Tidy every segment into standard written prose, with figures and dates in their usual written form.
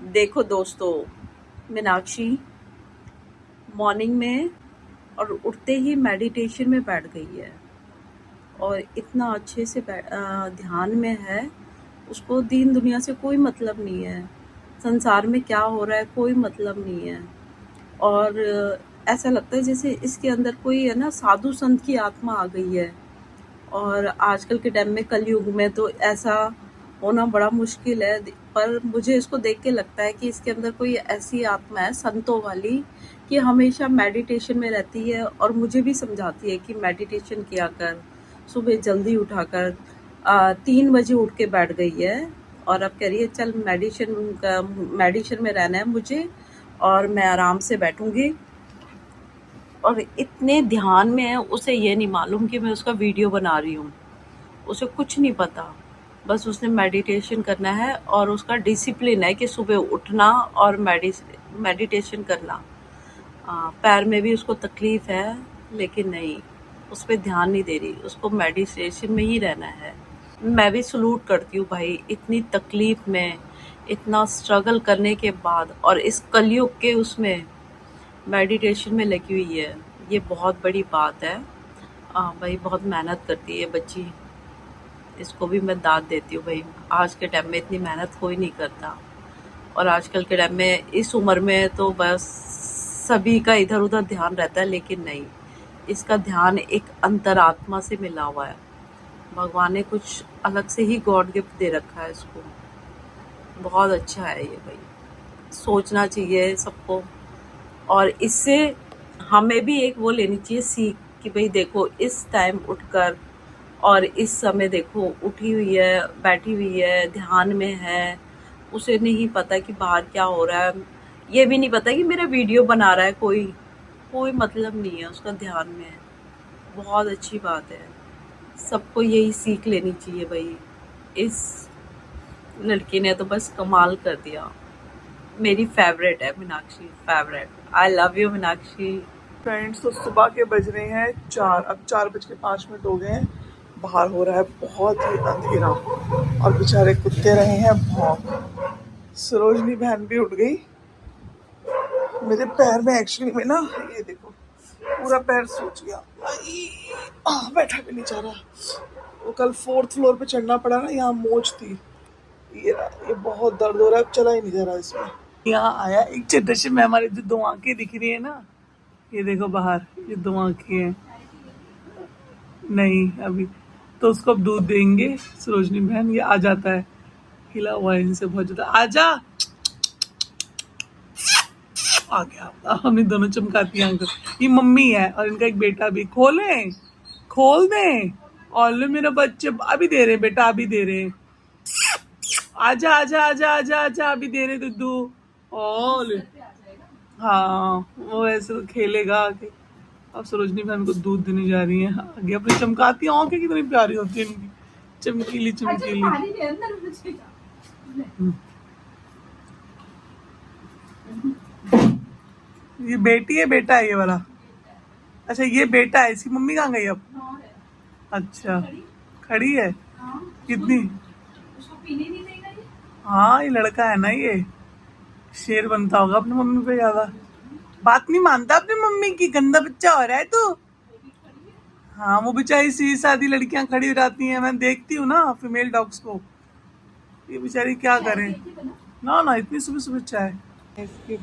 देखो दोस्तों, मीनाक्षी मॉर्निंग में और उठते ही मेडिटेशन में बैठ गई है और इतना अच्छे से ध्यान में है। उसको दीन दुनिया से कोई मतलब नहीं है, संसार में क्या हो रहा है कोई मतलब नहीं है। और ऐसा लगता है जैसे इसके अंदर कोई है ना, साधु संत की आत्मा आ गई है। और आजकल के टाइम में कलयुग में तो ऐसा होना बड़ा मुश्किल है, पर मुझे इसको देख के लगता है कि इसके अंदर कोई ऐसी आत्मा है संतों वाली कि हमेशा मेडिटेशन में रहती है और मुझे भी समझाती है कि मेडिटेशन किया कर। सुबह जल्दी उठाकर 3 बजे उठ के बैठ गई है और अब कह रही है चल मेडिटेशन में रहना है मुझे और मैं आराम से बैठूंगी। और इतने ध्यान में है, उसे ये नहीं मालूम कि मैं उसका वीडियो बना रही हूँ। उसे कुछ नहीं पता, बस उसने मेडिटेशन करना है और उसका डिसिप्लिन है कि सुबह उठना और मेडिटेशन करना। पैर में भी उसको तकलीफ है, लेकिन नहीं, उस पर ध्यान नहीं दे रही, उसको मेडिटेशन में ही रहना है। मैं भी सलूट करती हूँ भाई, इतनी तकलीफ में, इतना स्ट्रगल करने के बाद और इस कलयुग के उसमें मेडिटेशन में लगी हुई है। ये बहुत बड़ी बात है। भाई बहुत मेहनत करती है बच्ची, इसको भी मैं दाद देती हूँ भाई। आज के टाइम में इतनी मेहनत कोई नहीं करता और आजकल के टाइम में इस उम्र में तो बस सभी का इधर उधर ध्यान रहता है, लेकिन नहीं, इसका ध्यान एक अंतरात्मा से मिला हुआ है। भगवान ने कुछ अलग से ही गॉड गिफ्ट दे रखा है इसको। बहुत अच्छा है ये भाई, सोचना चाहिए सबको। और इससे हमें भी एक वो लेनी चाहिए सीख कि भाई देखो, इस टाइम उठकर और इस समय देखो उठी हुई है, बैठी हुई है, ध्यान में है। उसे नहीं पता कि बाहर क्या हो रहा है, ये भी नहीं पता कि मेरा वीडियो बना रहा है कोई, कोई मतलब नहीं है, उसका ध्यान में है। बहुत अच्छी बात है, सबको यही सीख लेनी चाहिए भाई। इस लड़की ने तो बस कमाल कर दिया। मेरी फेवरेट है Meenakshi, favourite. I love you Meenakshi. Friends, तो सुबह के बज रहे हैं 4। अब 4:05 हो गए हैं। बाहर हो रहा है बहुत ही अंधेरा और बेचारे कुत्ते रहे हैं भौंक। सरोजनी बहन भी उठ गई। मेरे पैर में एक्चुअली में ना, ये देखो, पूरा पैर सूज गया। बैठा भी नहीं जा रहा। वो कल 4th फ्लोर पे चढ़ना पड़ा ना, यहाँ मोच थी। ये बहुत दर्द हो रहा है, अब चला ही नहीं जा रहा इसमें। यहाँ आया एक छोटे से में, हमारी जो 2 आंखें दिख रही है ना, ये देखो बाहर, ये 2 आंखें हैं। नहीं अभी तो उसको अब दूध देंगे। सरोजनी बहन ये आ जाता है, हिला हुआ है इनसे बहुत ज्यादा। आजा, आ गया। हमें दोनों चमकाती हैं आंखें। ये मम्मी है और इनका एक बेटा भी। खोले, खोल दें। और लो मेरा बच्चे, अभी दे रहे बेटा, अभी दे रहे। आजा आजा आजा आजा आजा, अभी दे रहे दुद्धू। और हाँ, वो ऐसे तो खेलेगा आके। अब सरोजनी बहन को दूध देने जा रही है आगे। अपनी चमकाती आंखें कितनी प्यारी होती है इनकी, चमकीली चमकीली। ये बेटी है बेटा है ये वाला? अच्छा ये बेटा है, इसकी मम्मी कहाँ गई अब? अच्छा, खड़ी है। कितनी? हाँ, ये लड़का है ना, ये शेर बनता होगा अपनी मम्मी पे ज्यादा। बात नहीं मानता अपनी मम्मी की, गंदा बच्चा हो रहा है तू। हाँ, वो बेचारी सीधी सादी लड़कियां खड़ी रहती हैं, मैं देखती हूँ ना फीमेल डॉग्स को। ये बेचारी क्या करें। ना ना, इतनी सुबह सुबह चाय। इसके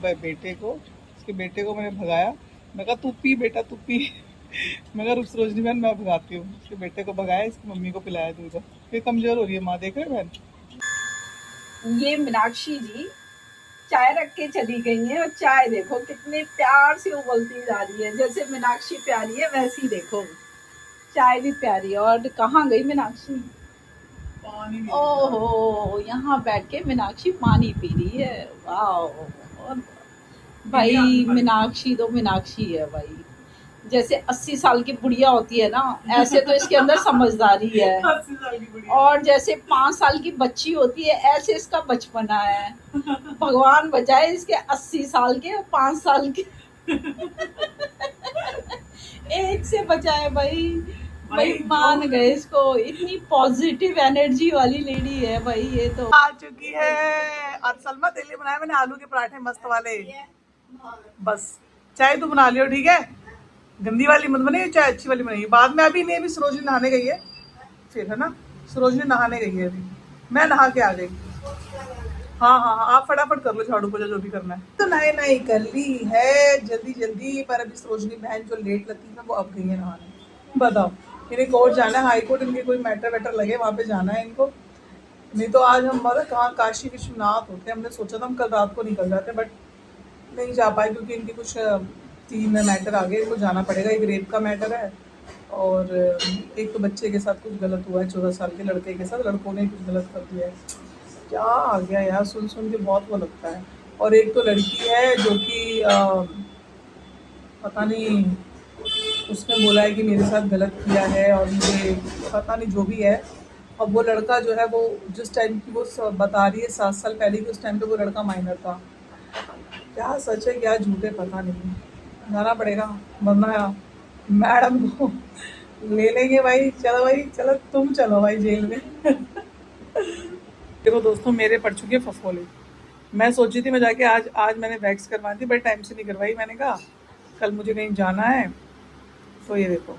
बेटे को मैंने भगाया। मैं कहा तू पी बेटा, तू पी। मैं कहा रुक सरोजनी बहन, मैं भगाती हूँ। इसके बेटे को भगाया, इसकी मम्मी को पिलाया दूध। फिर कमजोर हो रही है माँ, देख रहे बहन। ये मीनाक्षी जी चाय रख के चली गई हैं और चाय देखो कितने प्यार से उबलती जा रही है। जैसे मीनाक्षी प्यारी है वैसी देखो चाय भी प्यारी है। और कहाँ गई मीनाक्षी? ओहो, यहाँ बैठ के मीनाक्षी पानी पी रही है। वाह भाई, मीनाक्षी तो मीनाक्षी है भाई। जैसे 80 साल की बुढ़िया होती है ना, ऐसे तो इसके अंदर समझदारी है। और जैसे 5 साल की बच्ची होती है, ऐसे इसका बचपना है। भगवान बचाए इसके 80 साल के, 5 साल के। एक से बचाए भाई। भाई मान गए इसको, इतनी पॉजिटिव एनर्जी वाली लेडी है भाई ये तो। आ चुकी है। और सलमा तेरे लिए बनाया मैंने आलू के पराठे मस्त वाले। बस चाय तो बना लियो, ठीक है। गंदी वाली मत बनेगी, चाय अच्छी वाली बनेगी बाद में। अभी नहीं, अभी सरोजनी नहाने गई है फिर, है ना। सरोजनी नहाने गई है अभी, मैं नहा के आ गई। हाँ हाँ हाँ, आप फटाफट कर लो झाड़ू पोछा जो भी करना है। तो नए नए कर ली है जल्दी जल्दी, पर अभी सरोजनी बहन जो लेट लगती है वो अब गई है नहाने। बताओ, इन्हें कोर्ट जाना है, हाई कोर्ट, इनके कोई मैटर वैटर लगे वहाँ पे जाना है इनको। नहीं तो आज हम मतलब कहाँ काशी विश्वनाथ होते, हमने सोचा था हम कल रात को निकल जाते, बट नहीं जा पाए क्योंकि इनके कुछ 3 मैटर आ गए, इनको जाना पड़ेगा। एक रेप का मैटर है और एक तो बच्चे के साथ कुछ गलत हुआ है, 14 साल के लड़के के साथ, लड़कों ने कुछ गलत कर दिया है। क्या आ गया यार, सुन सुन के बहुत वो लगता है। और एक तो लड़की है जो कि पता नहीं, उसने बोला है कि मेरे साथ गलत किया है और मुझे पता नहीं जो भी है। और वो लड़का जो है वो जिस टाइम की वो बता रही है 7 साल पहले की, उस टाइम पे वो लड़का माइनर था। क्या सच है क्या झूठ है पता नहीं, जाना पड़ेगा वरना मैडम को ले लेंगे भाई। चलो भाई चलो, तुम चलो भाई जेल में। देखो दोस्तों, मेरे पड़ चुके हैं फफोले। मैं सोची थी मैं जाके आज आज मैंने वैक्स करवाई थी, बट टाइम से नहीं करवाई। मैंने कहा कल मुझे कहीं जाना है। तो ये देखो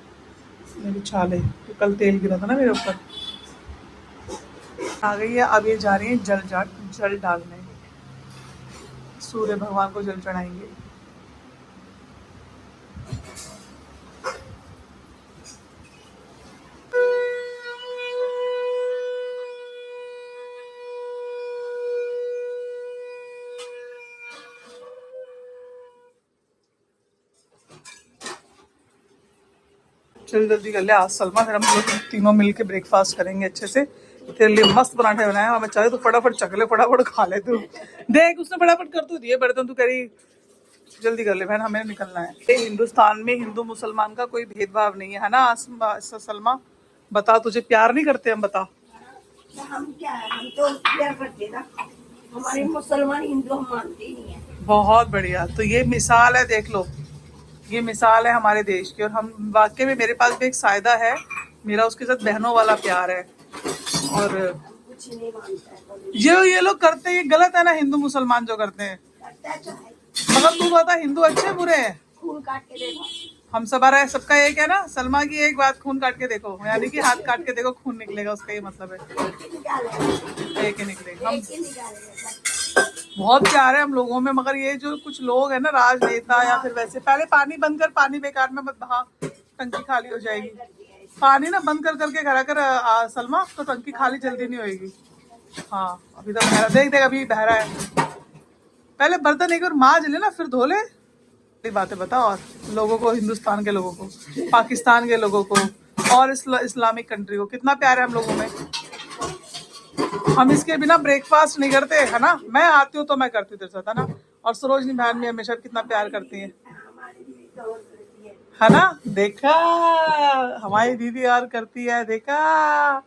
मेरी छाले, तो कल तेल गिरा था ना मेरे ऊपर, आ गई है। अब ये जा रही है जल डालने, सूर्य भगवान को जल चढ़ाएंगे। चल जल्दी कर ले आज सलमा, फिर हम लोग तीनों मिलके ब्रेकफास्ट करेंगे अच्छे से। तेरे लिए मस्त पराठे बनाए और मैं चाहे तो फटाफट चख ले, फटाफट खा ले तू। देख उसने फटाफट कर तो दिए बर्तन, तू कह रही जल्दी कर ले बहन, हमें निकलना है। हिंदुस्तान में हिंदू मुसलमान का कोई भेदभाव नहीं है ना सलमा। बता, तुझे प्यार नहीं करते हम, बता। हम क्या है, हम तो प्यार करते ना, हमारे मुसलमान हिंदू हम मानते ही नहीं है। बहुत बढ़िया, तो ये मिसाल है, देख लो ये मिसाल है हमारे देश की। और हम वाकई में, मेरे पास भी एक सायदा है, मेरा उसके साथ बहनों वाला प्यार है। और कुछ नहीं मानता है तो ये लोग करते हैं, ये गलत है ना हिंदू मुसलमान जो करते हैं। करता है तो है। मगर तू बता, हिंदू अच्छे बुरे हैं? खून काट के देखो। हम हमारा सबका एक है ना, सलमा की एक बात, खून काट के देखो, यानी कि हाथ काट के देखो खून निकलेगा, उसका ये मतलब है। एक ही निकालेगा, एक ही निकलेगा। हम एक ही निकालेगा। बहुत प्यार है हम लोगों में, मगर ये जो कुछ लोग है ना राजनेता या फिर वैसे, पहले पानी बंद कर, पानी बेकार में मत बहा, टंकी खाली हो जाएगी। पानी ना बंद कर करके करा कर सलमा, तो टंकी खाली जल्दी नहीं होगी। हाँ अभी तो बहरा, देख देख अभी बहरा है। पहले बर्तन एक बार मांज ले ना, फिर धो ले। बातें बता, और लोगों को, हिंदुस्तान के लोगों को, पाकिस्तान के लोगों को और इस्लामिक कंट्री को कितना प्यार है हम लोगों में। हम इसके बिना ब्रेकफास्ट नहीं करते, है ना। मैं आती हूँ तो मैं करती हूँ तेरे साथ, है ना। और सरोजनी बहन भी हमेशा कितना प्यार करती है ना। देखा, हमारी दीदी और करती है, देखा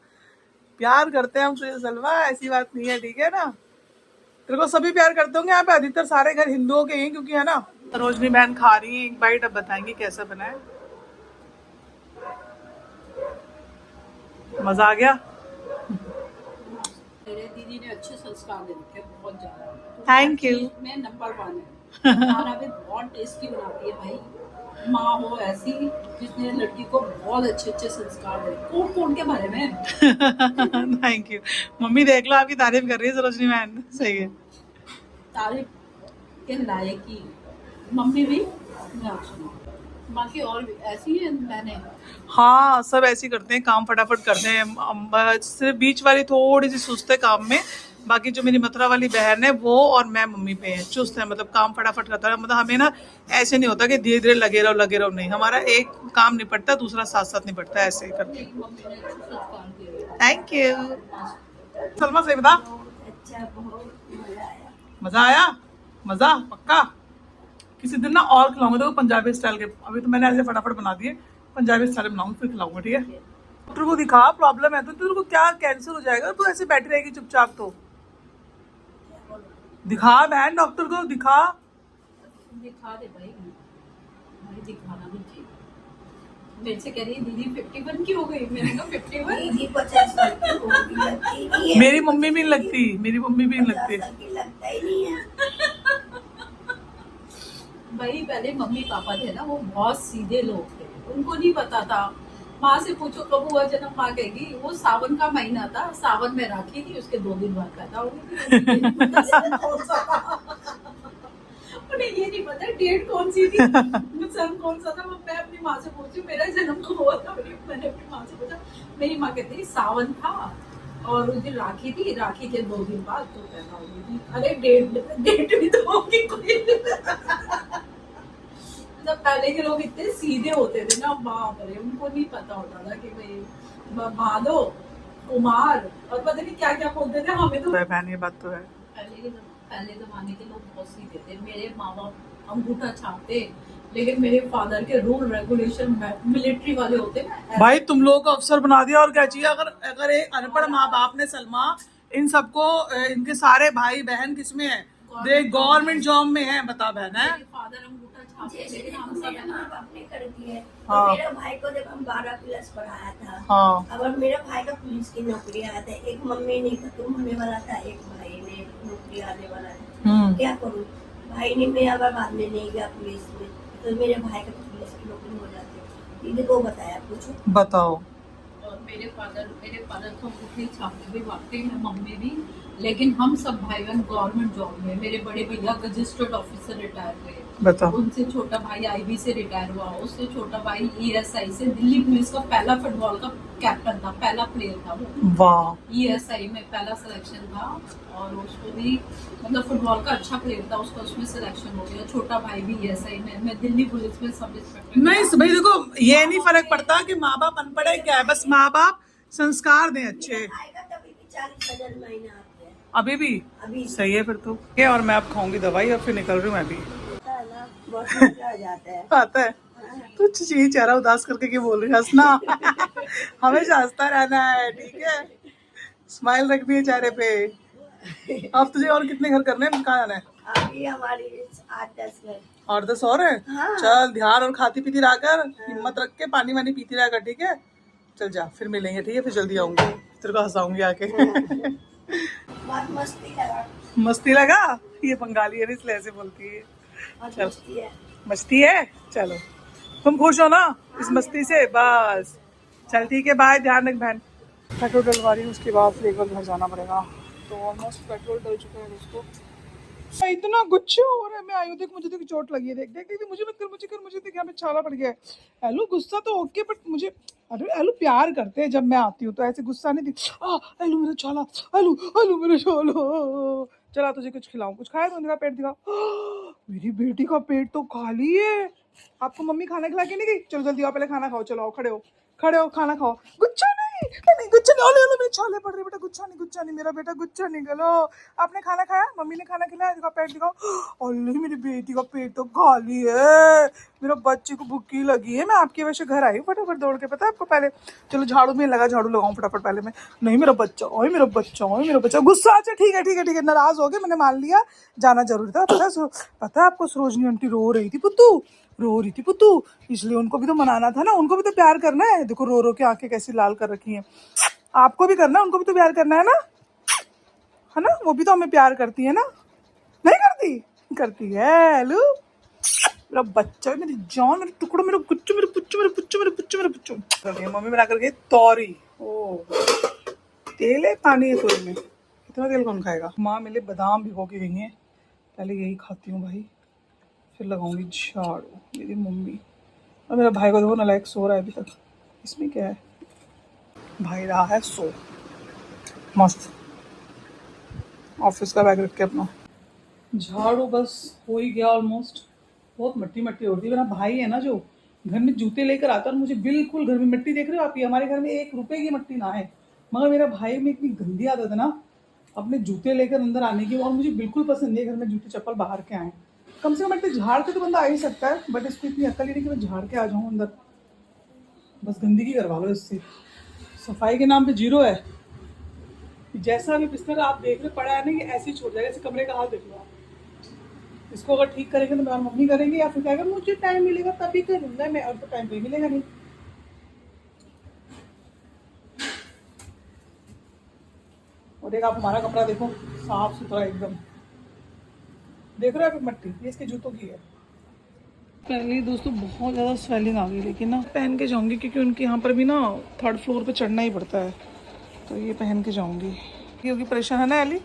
प्यार करते हैं हम तुझे सलमा, ऐसी बात नहीं है, ठीक है ना। तेरे को सभी प्यार करते होंगे यहाँ पे, अधिकतर सारे घर हिंदुओं के ही, क्योंकि है ना। सरोजनी बहन खा रही है एक बाइट, अब बताएंगे कैसा बना है। मजा आ गया। मेरे दीदी ने अच्छे संस्कार दे रखे हैं, बहुत ज्यादा। Thank you. मैं नंबर 1 है। खाना भी बहुत टेस्टी बनाती है भाई। माँ हो ऐसी जिसने लड़की को बहुत अच्छे अच्छे संस्कार दे, कौन कौन के बारे में। थैंक यू मम्मी, देख लो आपकी तारीफ कर रही है सरोजनी बहन, सही है। तारीफ के लायक ही मम्मी भी, मैं आपसे बाकी और भी ऐसी है मैंने। हाँ सब ऐसे करते हैं, काम फटाफट करते हैं। सिर्फ बीच वाली थोड़ी सी सुस्त है काम में, बाकी जो मेरी मथुरा वाली बहन है वो और मैं मम्मी पे है, चुस्त है, मतलब काम फटाफट करता है। मतलब हमें ना ऐसे नहीं होता कि धीरे धीरे लगे रहो, नहीं, हमारा एक काम निपटता है दूसरा साथ साथ निपटता है, ऐसे ही करते हैं। थैंक यू सलमा, से बता। अच्छा, बहुत मजा आया। मजा आया, मजा पक्का। किसी दिन ना और खिलाऊंगा तो पंजाबी स्टाइल के, अभी तो मैंने ऐसे फटाफट बना दिए, पंजाबी स्टाइल बनाऊंगा फिर खिलाऊंगा, ठीक है। डॉक्टर को दिखा, प्रॉब्लम है तो तेरे को क्या कैंसर हो जाएगा, तू ऐसे बैठी रहेगी चुपचाप तो। दिखा बहन, डॉक्टर को दिखा। दिखा दे भाई, भाई दिखाना भी चाहिए। मेरे से कह रही है दीदी 51 की हो गई। मैंने कहा 51? दीदी 50 साल की होगी, लगती नहीं है। मेरी मम्मी भी नहीं लगती, मेरी मम्मी भी नहीं 50 लगती। साल की लगता ही नहीं है। भाई पहले मम्मी पापा थे ना, वो बहुत सीधे लोग थे, उनको नहीं पता था। माँ से पूछो कब हुआ जन्म, माँ कहेगी वो सावन का महीना था, सावन में राखी थी, उसके 2 दिन बाद पैदा हो गई। सन कौन सा था उन्हें ये नहीं पता डेट कौन सी थी, सन कौन सा था। मैं अपनी माँ से पूछी मेरा जन्म कब हुआ था, मैंने अपनी माँ से पूछा, मेरी माँ कहती है सावन था और उस दिन राखी थी, राखी के 2 दिन बाद तो पैदा हो गई थी। अरे डेट भी तो होगी कोई। मतलब पहले के लोग इतने सीधे होते थे ना, बाप रे, उनको नहीं पता होता था कि भाई भादो, कुमार और पता नहीं क्या क्या बोलते थे। हमें तो बहन ये बात तो है। पहले जमाने के लोग बहुत सीधे थे। मेरे माँ बाप अंगूठा छापते, लेकिन मेरे फादर के रूल रेगुलेशन मिलिट्री वाले होते ना। भाई तुम लोगों को अफसर बना दिया और क्या चाहिए। अगर अगर एक अनपढ़ माँ बाप ने सलमा इन सबको, इनके सारे भाई बहन किसमें है, देख गवर्नमेंट जॉब में है, बता बहन है। फादर अंगूठा छापते, जैसे लेकिन देखो हम सब मेरे माँ बाप ने कर दिए, तो हाँ। मेरे भाई को देखो हम 12 प्लस पढ़ाया था। हाँ। अगर मेरे भाई का पुलिस की नौकरी आया था, एक मम्मी ने खत्म होने वाला था, एक भाई ने नौकरी आने वाला है, क्या करूँ। भाई ने मैं अगर बाद में नहीं गया पुलिस में, तो मेरे भाई का पुलिस की नौकरी हो जाती। दीदी को बताया, पूछो बताओ। और मेरे फादर तो अंगूठे छापते भी, वाकई में मम्मी भी, लेकिन हम सब भाई बहन गवर्नमेंट जॉब में। मेरे बड़े भैया रजिस्टर्ड ऑफिसर रिटायर हुए, बताओ। उनसे छोटा भाई आईबी से रिटायर हुआ, उससे छोटा भाई ईएसआई से, दिल्ली पुलिस का पहला फुटबॉल का कैप्टन था, पहला प्लेयर था वो। वाह। ईएसआई में पहला सिलेक्शन था और उसको भी मतलब फुटबॉल का अच्छा प्लेयर था, उसका उसमें सिलेक्शन हो गया। छोटा भाई भी ईएसआई में, मैं दिल्ली पुलिस में सब इंस्पेक्टर। नहीं भाई देखो, ये नहीं फर्क पड़ता कि माँ बाप अनपढ़ है क्या है, बस माँ बाप संस्कार दें अच्छे। आएगा तभी भी 40,000 महीना आते हैं अभी भी अभी। सही है फिर तो। और मैं अब खाऊंगी दवाई और फिर निकल रही हूँ मैं भी। होता है ना, बहुत मजा आ जाता है। आता है तो ये चेहरा उदास करके क्यों बोल रही है, हंसना हमेशा हंसता रहना है, ठीक है, स्माइल रखनी है चेहरे पे। अब तुझे और कितने घर करने हैं, कहाँ जाना है? अभी हमारी 8-10 घर। 8-10 और है? हाँ। चल ध्यान और खाती पीती रहकर, हिम्मत रख के पानी वानी पीती रहकर, ठीक है। चल जा, फिर मिलेंगे, ठीक है, फिर जल्दी आऊंगी, तेरे को हंसाऊंगी आके। बहुत मस्ती लगा। मस्ती लगा, ये बंगाली है इसलिए ऐसे बोलती है। चल मस्ती है। मस्ती है, चलो तुम खुश हो ना इस मस्ती से, बस चल ठीक है, बाय, ध्यान रख बहन। पेट्रोल डलवा रही हूँ, उसके बाद फिर एक बार घर जाना पड़ेगा। तो ऑलमोस्ट पेट्रोल डल चुका है उसको। इतना गुस्से हो रहा है, मैं आई हूँ, देख मुझे देख चोट लगी है, देख देख देख, मुझे मत कर, मुझे कर, मुझे देख यहाँ पे छाला पड़ गया है। एलू गुस्सा तो ओके, बट मुझे, अरे एलू प्यार करते हैं जब मैं आती हूँ, तो ऐसे गुस्सा नहीं दिख। एलू मेरा छाला, एलू एलू मेरा छाला। चला तुझे कुछ खिलाऊं, कुछ खाया तो पेट दिखा। मेरी बेटी का पेट तो खाली है। आपको मम्मी खाना खिला के नहीं गई? चलो जल्दी आओ, पहले खाना खाओ, चलो आओ, खड़े हो खाना खाओ। गुच्छा नहीं, गुच्छा नहीं, ओले मेरे छाले पड़ रहे, बेटा गुच्छा नहीं, मेरा बेटा गुच्छा नहीं, गलो। आपने खाना खाया, मम्मी ने खाना खिलाया, दिखाओ पेट दिखाओ। ओले मेरी बेटी का पेट तो खाली है, मेरा बच्चे को भूखी लगी है। मैं आपकी वजह से घर आई हूँ फटाफट दौड़ के, पता है आपको। पहले चलो झाड़ू में लगा, झाड़ू लगाऊं फटाफट पहले मैं। नहीं मेरा बच्चा, ओए मेरा बच्चा, ओए मेरा बच्चा, गुस्सा। अच्छा ठीक है ठीक है ठीक है, नाराज हो गए, मैंने मान लिया, जाना जरूरी था। पता है आपको, सरोजनी आंटी रो रही थी पुत्तू, इसलिए उनको भी तो मनाना था ना, उनको भी तो प्यार करना है। देखो रो रो के आंखें कैसी लाल कर रखी हैं। आपको भी करना है, उनको भी तो प्यार करना है ना, वो भी तो हमें प्यार करती है ना, नहीं करती है। लू मेरा बच्चा, मेरी जान, मेरे टुकड़ो, मेरे पुच्चू। मम्मी बना कर गई तौरी। ओ तेल है, पानी है तोरी में, इतना तेल कौन खाएगा। माँ मिले बादाम भिगो के गई है, पहले यही खाती हूँ भाई, फिर लगाऊंगी झाड़ू। मेरी मम्मी और मेरा भाई को देखो नालायक सो रहा है अभी तक। इसमें क्या है, भाई रहा है सो मस्त। ऑफिस का बैग रख के अपना झाड़ू बस हो ही गया ऑलमोस्ट। बहुत मट्टी हो रही है। मेरा भाई है ना जो घर में जूते लेकर आता है, मुझे बिल्कुल घर में मिट्टी देख रहे हो आप, ये हमारे घर में 1 रुपए की मिट्टी ना है, मगर मेरा भाई में इतनी गंदी आदत है ना अपने जूते लेकर अंदर आने की, और मुझे बिल्कुल पसंद नहीं है घर में जूते चप्पल बाहर के आए। कम से कम इतने झाड़ के तो बंदा आ ही सकता है, बट इसको इतनी अकल ही नहीं कि मैं झाड़ के आ जाऊँ अंदर। बस गंदगी करवा लो इससे, सफाई के नाम पे जीरो है। जैसा भी बिस्तर आप देख रहे पड़ा है ना, ये ऐसे ही छोड़ जाएगा। ऐसे कमरे का हाल देख लो आप। इसको अगर ठीक करेंगे तो मेरी मम्मी करेंगे, या फिर कहेगा मुझे टाइम मिलेगा तभी करूँगा मैं, और तो टाइम कोई मिलेगा नहीं। देख आप हमारा कपड़ा देखो, साफ सुथरा एकदम, देख रहे हो आप मट्टी, ये इसके जूतों की है। पहले दोस्तों बहुत ज़्यादा स्वेलिंग आ गई, लेकिन ना पहन के जाऊंगी क्योंकि उनके यहाँ पर भी ना 3rd फ्लोर पे चढ़ना ही पड़ता है, तो ये पहन के जाऊंगी। क्योंकि परेशान है ना एली,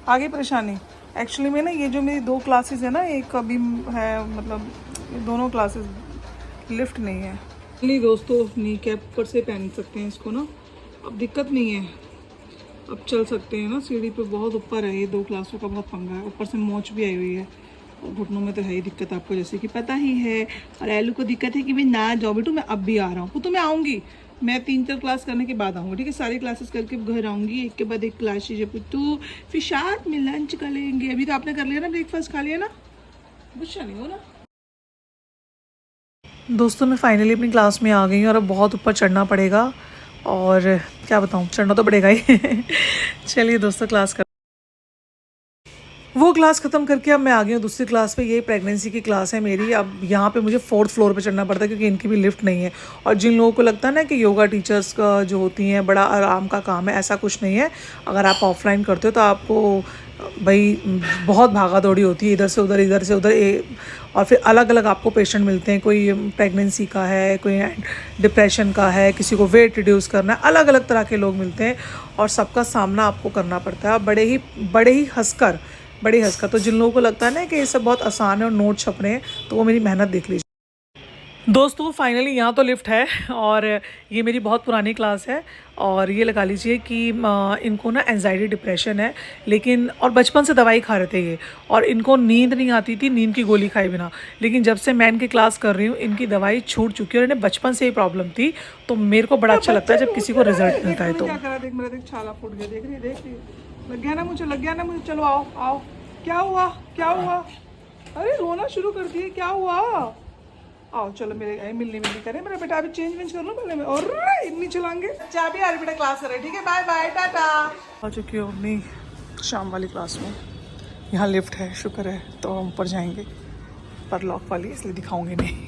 आगे परेशानी एक्चुअली में ना, ये जो मेरी 2 क्लासेस है ना, एक अभी है मतलब ये दोनों क्लासेस लिफ्ट नहीं है। नहीं दोस्तों, नी कैप ऊपर से पहन सकते हैं इसको ना, अब दिक्कत नहीं है, अब चल सकते हैं ना। सीढ़ी पे बहुत ऊपर है, ये 2 क्लासों का बहुत पंगा है, ऊपर से मोच भी आई हुई है और घुटनों में तो है ही दिक्कत, आपको जैसे कि पता ही है। और एलू को दिक्कत है कि मैं ना जाओ बेटू, मैं अब भी आ रहा हूँ, तो मैं आऊँगी, मैं 3-4 क्लास करने के बाद आऊँगी, ठीक है, सारी क्लासेस करके घर आऊँगी, एक के बाद एक क्लास पुत्तू, फिर साथ में लंच कर लेंगे। अभी तो आपने कर लिया ना, ब्रेकफास्ट खा लिया ना, गुस्सा नहीं हो ना। दोस्तों मैं फाइनली अपनी क्लास में आ गई हूँ और अब बहुत ऊपर चढ़ना पड़ेगा, और क्या बताऊँ, चढ़ना तो पड़ेगा ही। चलिए दोस्तों, क्लास कर वो क्लास ख़त्म करके अब मैं आ गई हूँ दूसरी क्लास पे। ये प्रेगनेंसी की क्लास है मेरी। अब यहाँ पे मुझे 4th फ्लोर पे चढ़ना पड़ता है क्योंकि इनकी भी लिफ्ट नहीं है। और जिन लोगों को लगता है ना कि योगा टीचर्स का जो होती हैं बड़ा आराम का काम है, ऐसा कुछ नहीं है। अगर आप ऑफलाइन करते हो तो आपको भाई बहुत भागा दौड़ी होती है, इधर से उधर, इधर से उधर, और फिर अलग अलग आपको पेशेंट मिलते हैं। कोई प्रेगनेंसी का है, कोई डिप्रेशन का है, किसी को वेट रिड्यूस करना है, अलग अलग तरह के लोग मिलते हैं और सबका सामना आपको करना पड़ता है बड़े ही हंसकर। तो जिन लोगों को लगता है ना कि ये सब बहुत आसान है और नोट छप रहे हैं, तो वो मेरी मेहनत देख लीजिए। दोस्तों फाइनली यहाँ तो लिफ्ट है, और ये मेरी बहुत पुरानी क्लास है, और ये लगा लीजिए कि इनको ना एंजाइटी डिप्रेशन है, लेकिन और बचपन से दवाई खा रहे थे ये, और इनको नींद नहीं आती थी, नींद की गोली खाए बिना। लेकिन जब से मैं इनकी क्लास कर रही हूँ, इनकी दवाई छूट चुकी है, और इन्हें बचपन से ही प्रॉब्लम थी। तो मेरे को बड़ा अच्छा लगता है जब किसी को रिजल्ट मिलता है। तो देख मेरा, देख छाला फूट गया, देख रही, लग गया ना मुझे, चलो आओ। क्या हुआ? अरे रोना शुरू कर दिए, क्या हुआ? आओ चलो मेरे मिलनी करें। मेरा बेटा अभी चेंज कर लो पहले मैं, और इतनी चलाएंगे। चाबी आ रही बेटा, क्लास कर रहे, ठीक है, बाय टाटा। आ चुकी हो अपनी शाम वाली क्लास में। यहाँ लिफ्ट है, शुक्र है, तो हम ऊपर जाएंगे, पर लॉक वाली इसलिए दिखाऊंगी नहीं।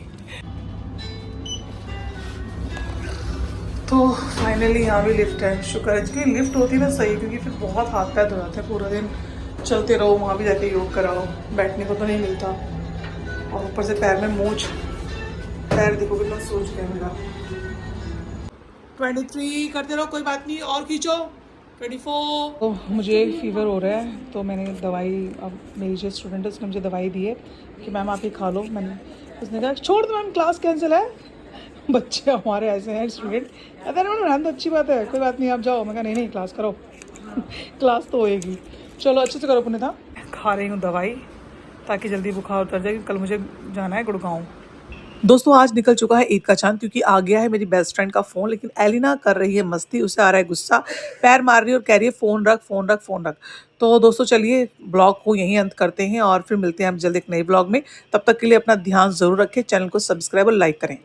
तो फाइनली यहाँ भी लिफ्ट है, शुक्र है, क्योंकि लिफ्ट होती है ना सही, क्योंकि फिर बहुत हाथ पैर धो जाते हैं, पूरा दिन चलते रहो, वहाँ भी जाके योग कराओ, बैठने को तो नहीं मिलता, और ऊपर से पैर में मोच, पैर देखो कितना सोच गया मेरा। 23 करते रहो, कोई बात नहीं, और खींचो 24। तो मुझे फीवर हो रहा है, तो मैंने दवाई, अब मेरी जो स्टूडेंट है उसने मुझे दवाई दी है कि मैम आप ही खा लो। उसने कहा छोड़ दो मैम, क्लास कैंसिल है। बच्चे हमारे ऐसे हैं स्टूडेंट, अरे मैम तो अच्छी बात है, कोई बात नहीं आप जाओ। मैं कहा नहीं क्लास करो। क्लास तो होएगी, चलो अच्छे से करो। पुण्य था, खा रही हूँ दवाई ताकि जल्दी बुखार उतर जाए, कल मुझे जाना है गुड़गांव। दोस्तों आज निकल चुका है ईद का चांद, क्योंकि आ गया है मेरी बेस्ट फ्रेंड का फ़ोन, लेकिन एलिना कर रही है मस्ती, उसे आ रहा है गुस्सा, पैर मार रही है और कह रही है फ़ोन रख। तो दोस्तों चलिए ब्लॉग को यहीं अंत करते हैं और फिर मिलते हैं हम जल्द एक नए ब्लॉग में। तब तक के लिए अपना ध्यान ज़रूर रखें, चैनल को सब्सक्राइब और लाइक करें।